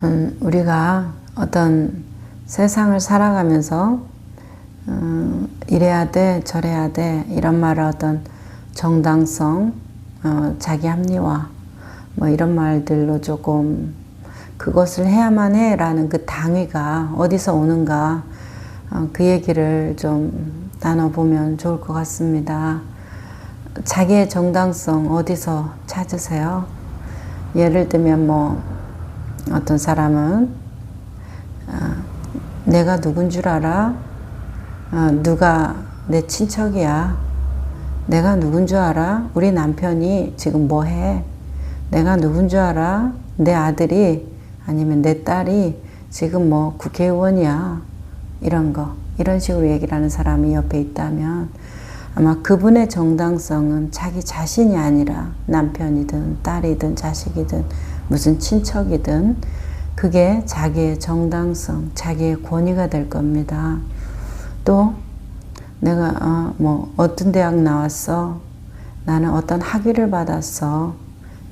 우리가 어떤 세상을 살아가면서 이래야 돼, 저래야 돼 이런 말을 어떤 정당성, 자기 합리화 뭐 이런 말들로 조금 그것을 해야만 해 라는 그 당위가 어디서 오는가 그 얘기를 좀 나눠보면 좋을 것 같습니다. 자기의 정당성 어디서 찾으세요? 예를 들면 뭐 어떤 사람은 내가 누군 줄 알아? 누가 내 친척이야? 내가 누군 줄 알아? 우리 남편이 지금 뭐 해? 내가 누군 줄 알아? 내 아들이 아니면 내 딸이 지금 뭐 국회의원이야. 이런 거, 이런 식으로 얘기를 하는 사람이 옆에 있다면 아마 그분의 정당성은 자기 자신이 아니라 남편이든 딸이든 자식이든 무슨 친척이든 그게 자기의 정당성, 자기의 권위가 될 겁니다. 또 내가 뭐 어떤 대학 나왔어? 나는 어떤 학위를 받았어.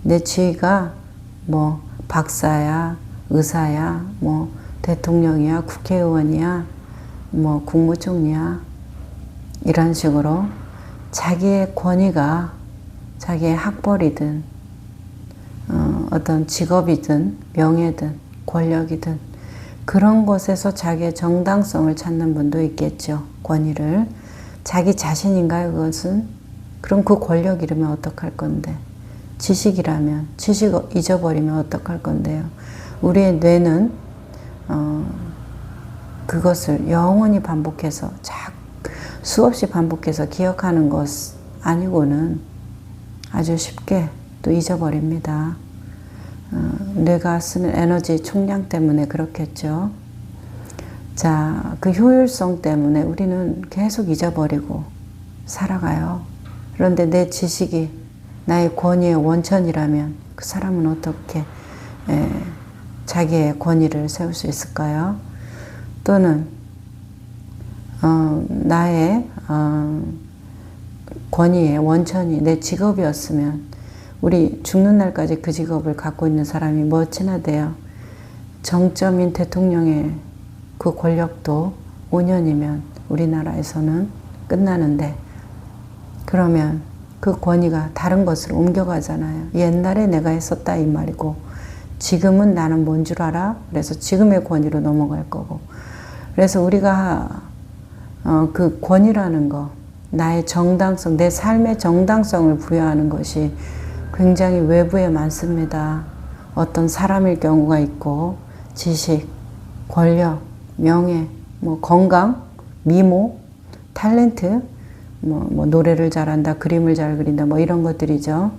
내 지위가 뭐 박사야, 의사야, 뭐 대통령이야, 국회의원이야, 뭐 국무총리야. 이런 식으로 자기의 권위가 자기의 학벌이든 어떤 직업이든 명예든 권력이든 그런 곳에서 자기의 정당성을 찾는 분도 있겠죠. 권위를. 자기 자신인가요, 그것은? 그럼 그 권력 잃으면 어떡할 건데? 지식이라면, 지식 잊어버리면 어떡할 건데요? 우리의 뇌는 그것을 영원히 반복해서 수없이 반복해서 기억하는 것 아니고는 아주 쉽게 또 잊어버립니다. 뇌가 쓰는 에너지 총량 때문에 그렇겠죠. 자, 그 효율성 때문에 우리는 계속 잊어버리고 살아가요. 그런데 내 지식이 나의 권위의 원천이라면 그 사람은 어떻게 자기의 권위를 세울 수 있을까요? 또는 나의 권위의 원천이 내 직업이었으면 우리 죽는 날까지 그 직업을 갖고 있는 사람이 몇이나 돼요. 정점인 대통령의 그 권력도 5년이면 우리나라에서는 끝나는데 그러면 그 권위가 다른 것으로 옮겨가잖아요. 옛날에 내가 했었다 이 말이고 지금은 나는 뭔 줄 알아? 그래서 지금의 권위로 넘어갈 거고 그래서 우리가 그 권위라는 거, 나의 정당성, 내 삶의 정당성을 부여하는 것이 굉장히 외부에 많습니다. 어떤 사람일 경우가 있고 지식, 권력, 명예, 뭐 건강, 미모, 탤런트, 뭐 노래를 잘한다, 그림을 잘 그린다, 뭐 이런 것들이죠.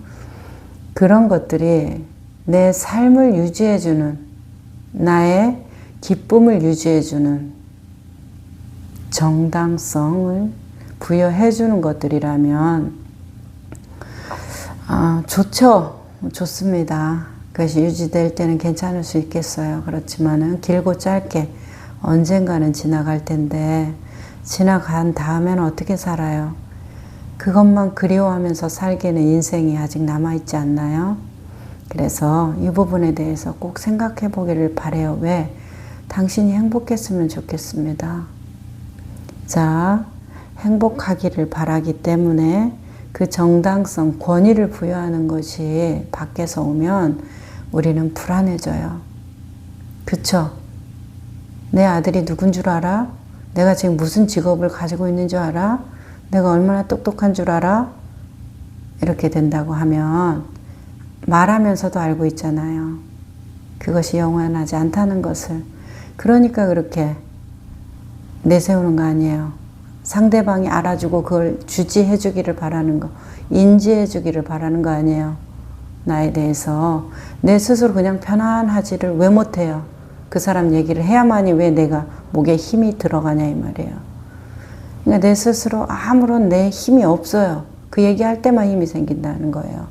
그런 것들이 내 삶을 유지해주는, 나의 기쁨을 유지해주는 정당성을 부여해주는 것들이라면 좋죠. 좋습니다. 그것이 유지될 때는 괜찮을 수 있겠어요. 그렇지만은 길고 짧게 언젠가는 지나갈 텐데 지나간 다음에는 어떻게 살아요? 그것만 그리워하면서 살기에는 인생이 아직 남아있지 않나요? 그래서 이 부분에 대해서 꼭 생각해 보기를 바라요. 왜? 당신이 행복했으면 좋겠습니다. 자, 행복하기를 바라기 때문에 그 정당성, 권위를 부여하는 것이 밖에서 오면 우리는 불안해져요. 그쵸? 내 아들이 누군 줄 알아? 내가 지금 무슨 직업을 가지고 있는 줄 알아? 내가 얼마나 똑똑한 줄 알아? 이렇게 된다고 하면 말하면서도 알고 있잖아요. 그것이 영원하지 않다는 것을. 그러니까 그렇게 내세우는 거 아니에요. 상대방이 알아주고 그걸 주지해 주기를 바라는 거, 인지해 주기를 바라는 거 아니에요. 나에 대해서. 내 스스로 그냥 편안하지를 왜 못해요? 그 사람 얘기를 해야만이 왜 내가 목에 힘이 들어가냐 이 말이에요. 그러니까 내 스스로 아무런 내 힘이 없어요. 그 얘기할 때만 힘이 생긴다는 거예요.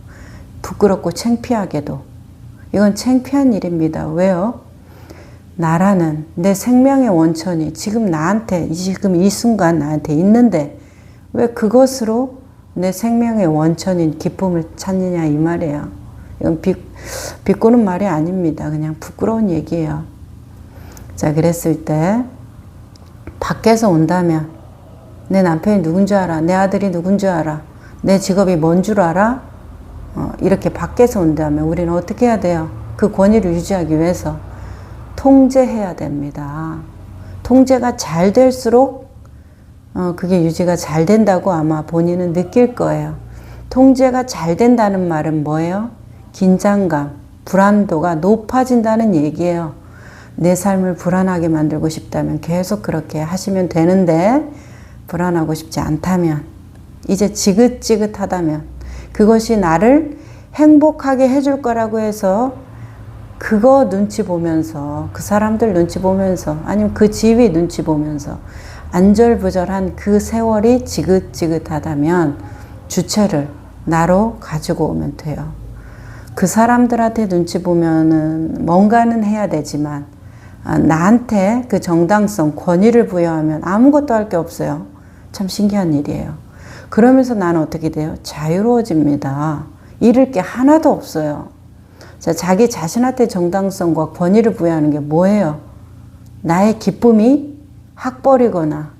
부끄럽고 창피하게도. 이건 창피한 일입니다. 왜요? 나라는 내 생명의 원천이 지금 나한테, 지금 이 순간 나한테 있는데 왜 그것으로 내 생명의 원천인 기쁨을 찾느냐 이 말이에요. 이건 비꼬는 말이 아닙니다. 그냥 부끄러운 얘기예요. 자, 그랬을 때 밖에서 온다면 내 남편이 누군 줄 알아? 내 아들이 누군 줄 알아? 내 직업이 뭔 줄 알아? 이렇게 밖에서 온다면 우리는 어떻게 해야 돼요? 그 권위를 유지하기 위해서 통제해야 됩니다. 통제가 잘 될수록 그게 유지가 잘 된다고 아마 본인은 느낄 거예요. 통제가 잘 된다는 말은 뭐예요? 긴장감, 불안도가 높아진다는 얘기예요. 내 삶을 불안하게 만들고 싶다면 계속 그렇게 하시면 되는데, 불안하고 싶지 않다면, 이제 지긋지긋하다면, 그것이 나를 행복하게 해줄 거라고 해서 그거 눈치 보면서, 그 사람들 눈치 보면서, 아니면 그 지위 눈치 보면서 안절부절한 그 세월이 지긋지긋하다면 주체를 나로 가지고 오면 돼요. 그 사람들한테 눈치 보면은 뭔가는 해야 되지만 나한테 그 정당성, 권위를 부여하면 아무것도 할 게 없어요. 참 신기한 일이에요. 그러면서 나는 어떻게 돼요? 자유로워집니다. 잃을 게 하나도 없어요. 자, 자기 자신한테 정당성과 권위를 부여하는 게 뭐예요? 나의 기쁨이 학벌이거나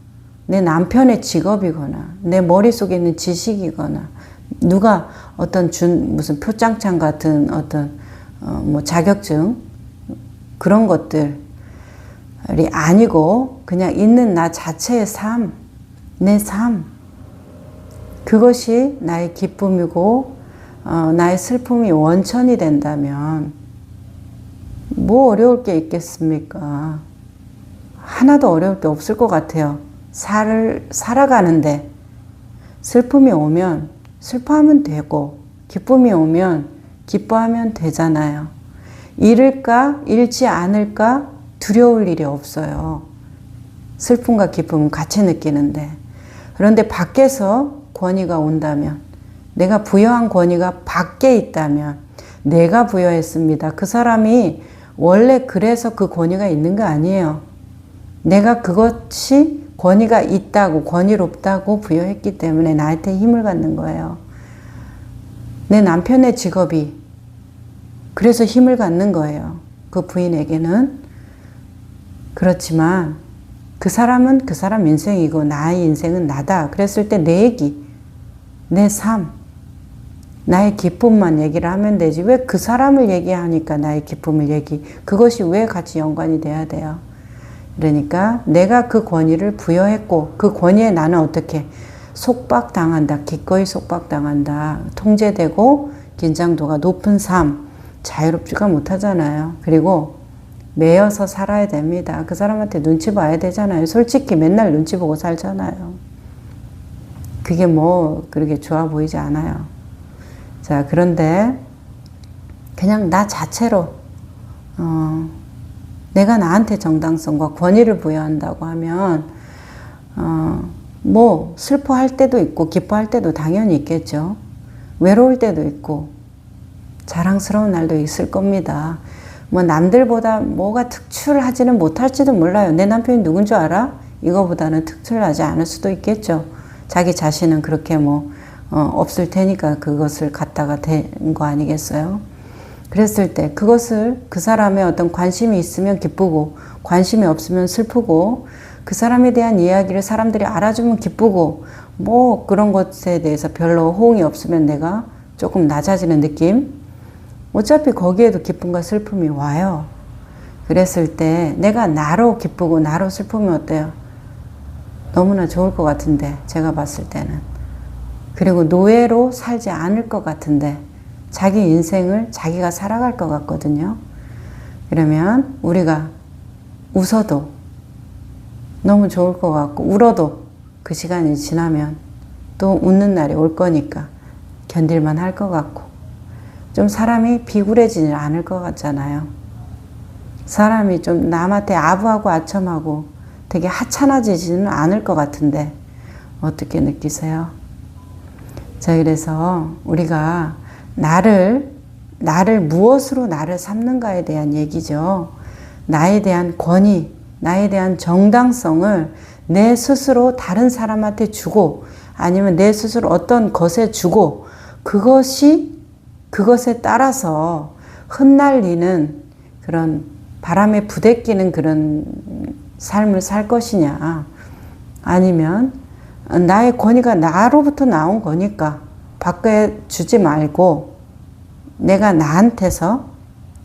내 남편의 직업이거나 내 머릿속에 있는 지식이거나 누가 어떤 무슨 표창장 같은 어떤 뭐 자격증 그런 것들이 아니고 그냥 있는 나 자체의 삶, 내 삶, 그것이 나의 기쁨이고 나의 슬픔이 원천이 된다면 뭐 어려울 게 있겠습니까? 하나도 어려울 게 없을 것 같아요. 살아가는데 슬픔이 오면 슬퍼하면 되고 기쁨이 오면 기뻐하면 되잖아요. 잃을까 잃지 않을까 두려울 일이 없어요. 슬픔과 기쁨은 같이 느끼는데, 그런데 밖에서 권위가 온다면, 내가 부여한 권위가 밖에 있다면, 내가 부여했습니다. 그 사람이 원래 그래서 그 권위가 있는 거 아니에요. 내가 그것이 권위가 있다고, 권위롭다고 부여했기 때문에 나한테 힘을 갖는 거예요. 내 남편의 직업이 그래서 힘을 갖는 거예요. 그 부인에게는. 그렇지만 그 사람은 그 사람 인생이고 나의 인생은 나다. 그랬을 때 내 얘기, 내 삶, 나의 기쁨만 얘기를 하면 되지. 왜 그 사람을 얘기하니까 나의 기쁨을 그것이 왜 같이 연관이 돼야 돼요? 그러니까 내가 그 권위를 부여했고 그 권위에 나는 어떻게 속박당한다. 기꺼이 속박당한다. 통제되고 긴장도가 높은 삶, 자유롭지가 못하잖아요. 그리고 매여서 살아야 됩니다. 그 사람한테 눈치 봐야 되잖아요. 솔직히 맨날 눈치 보고 살잖아요. 그게 뭐 그렇게 좋아 보이지 않아요. 자, 그런데 그냥 나 자체로 내가 나한테 정당성과 권위를 부여한다고 하면 뭐 슬퍼할 때도 있고 기뻐할 때도 당연히 있겠죠. 외로울 때도 있고 자랑스러운 날도 있을 겁니다. 뭐 남들보다 뭐가 특출하지는 못할지도 몰라요. 내 남편이 누군 줄 알아? 이거보다는 특출하지 않을 수도 있겠죠. 자기 자신은 그렇게 뭐 없을 테니까 그것을 갖다가 된 거 아니겠어요? 그랬을 때 그것을 그 사람의 어떤 관심이 있으면 기쁘고 관심이 없으면 슬프고 그 사람에 대한 이야기를 사람들이 알아주면 기쁘고 뭐 그런 것에 대해서 별로 호응이 없으면 내가 조금 낮아지는 느낌? 어차피 거기에도 기쁨과 슬픔이 와요. 그랬을 때 내가 나로 기쁘고 나로 슬프면 어때요? 너무나 좋을 것 같은데, 제가 봤을 때는. 그리고 노예로 살지 않을 것 같은데 자기 인생을 자기가 살아갈 것 같거든요. 그러면 우리가 웃어도 너무 좋을 것 같고 울어도 그 시간이 지나면 또 웃는 날이 올 거니까 견딜만 할 것 같고 좀 사람이 비굴해지지 않을 것 같잖아요. 사람이 좀 남한테 아부하고 아첨하고 되게 하찮아지지는 않을 것 같은데 어떻게 느끼세요? 자, 그래서 우리가 나를 무엇으로 나를 삼는가에 대한 얘기죠. 나에 대한 권위, 나에 대한 정당성을 내 스스로 다른 사람한테 주고 아니면 내 스스로 어떤 것에 주고 그것이 그것에 따라서 흩날리는 그런 바람에 부대끼는 그런 삶을 살 것이냐, 아니면 나의 권위가 나로부터 나온 거니까 밖에 주지 말고 내가 나한테서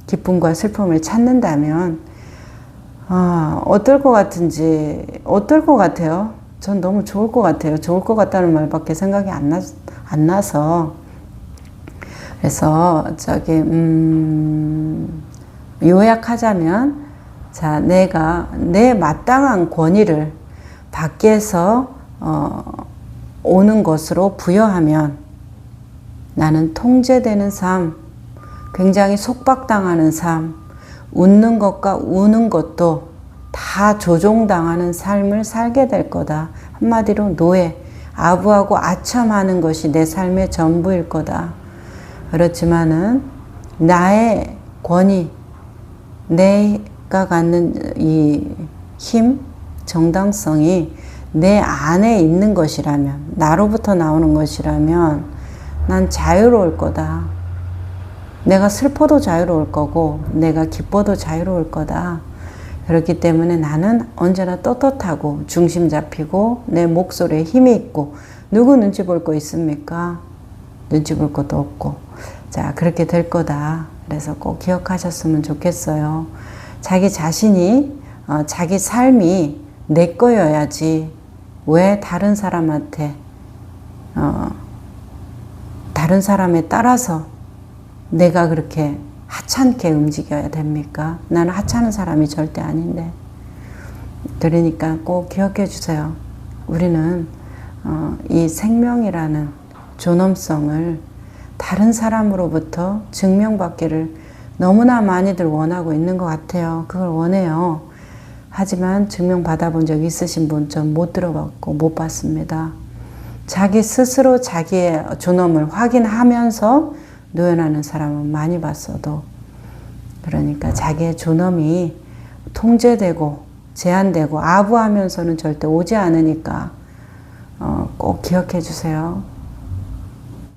기쁨과 슬픔을 찾는다면 어떨 것 같은지, 어떨 것 같아요? 전 너무 좋을 것 같아요. 좋을 것 같다는 말밖에 생각이 안 나서. 그래서 요약하자면, 자, 내가 내 마땅한 권위를 밖에서 오는 것으로 부여하면 나는 통제되는 삶, 굉장히 속박당하는 삶, 웃는 것과 우는 것도 다 조종당하는 삶을 살게 될 거다. 한마디로 노예, 아부하고 아첨하는 것이 내 삶의 전부일 거다. 그렇지만은 나의 권위, 내가 갖는 이 힘, 정당성이 내 안에 있는 것이라면, 나로부터 나오는 것이라면 난 자유로울 거다. 내가 슬퍼도 자유로울 거고 내가 기뻐도 자유로울 거다. 그렇기 때문에 나는 언제나 떳떳하고 중심 잡히고 내 목소리에 힘이 있고, 누구 눈치 볼 거 있습니까? 눈치 볼 것도 없고. 자, 그렇게 될 거다. 그래서 꼭 기억하셨으면 좋겠어요. 자기 자신이, 자기 삶이 내 거여야지 왜 다른 사람한테, 다른 사람에 따라서 내가 그렇게 하찮게 움직여야 됩니까? 나는 하찮은 사람이 절대 아닌데. 그러니까 꼭 기억해 주세요. 우리는 이 생명이라는 존엄성을 다른 사람으로부터 증명받기를 너무나 많이들 원하고 있는 것 같아요. 그걸 원해요. 하지만 증명받아본 적 있으신 분 전 못 들어봤고 못 봤습니다. 자기 스스로 자기의 존엄을 확인하면서 노연하는 사람은 많이 봤어도, 그러니까 자기의 존엄이 통제되고 제한되고 아부하면서는 절대 오지 않으니까 꼭 기억해 주세요.